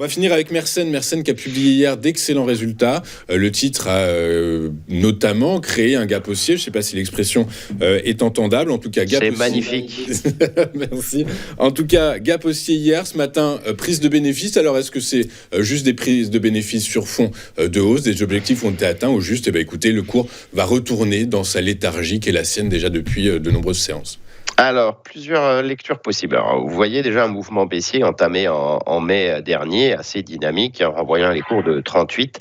On va finir avec Mersenne qui a publié hier d'excellents résultats. Le titre a notamment créé un gap haussier. Je ne sais pas si l'expression est entendable. En tout cas, gap C'est haussier. magnifique. Merci. En tout cas, gap haussier hier, ce matin, prise de bénéfices. Alors, est-ce que c'est juste des prises de bénéfices sur fond de hausse? Des objectifs ont été atteints ou juste, écoutez, le cours va retourner dans sa léthargie qui est la sienne déjà depuis de nombreuses séances? Alors, plusieurs lectures possibles. Alors, vous voyez déjà un mouvement baissier entamé en mai dernier, assez dynamique, en renvoyant les cours de 38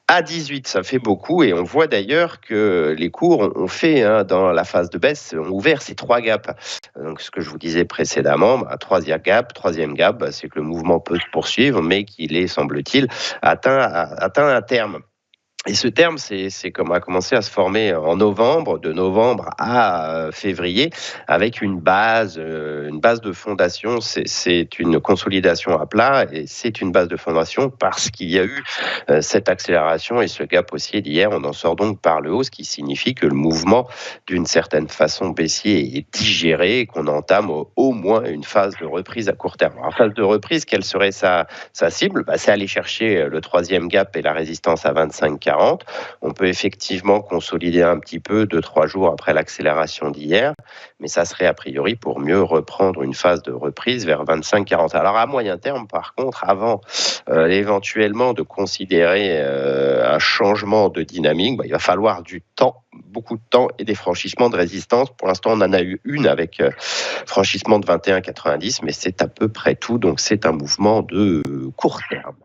à 18. Ça fait beaucoup et on voit d'ailleurs que les cours ont fait, dans la phase de baisse, ont ouvert ces trois gaps. Donc, ce que je vous disais précédemment, troisième gap, c'est que le mouvement peut se poursuivre, mais qu'il est, semble-t-il, atteint un terme. Et ce terme, c'est comme a commencé à se former en novembre, de novembre à février, avec une base de fondation. C'est une consolidation à plat et c'est une base de fondation parce qu'il y a eu cette accélération et ce gap haussier d'hier. On en sort donc par le haut, ce qui signifie que le mouvement, d'une certaine façon baissier, est digéré et qu'on entame au moins une phase de reprise à court terme. Alors, phase de reprise, quelle serait sa cible? C'est aller chercher le troisième gap et la résistance à 25,40. On peut effectivement consolider un petit peu 2-3 jours après l'accélération d'hier, mais ça serait a priori pour mieux reprendre une phase de reprise vers 25,40. Alors à moyen terme, par contre, avant éventuellement de considérer un changement de dynamique, il va falloir du temps, beaucoup de temps et des franchissements de résistance. Pour l'instant, on en a eu une avec franchissement de 21,90, mais c'est à peu près tout, donc c'est un mouvement de court terme.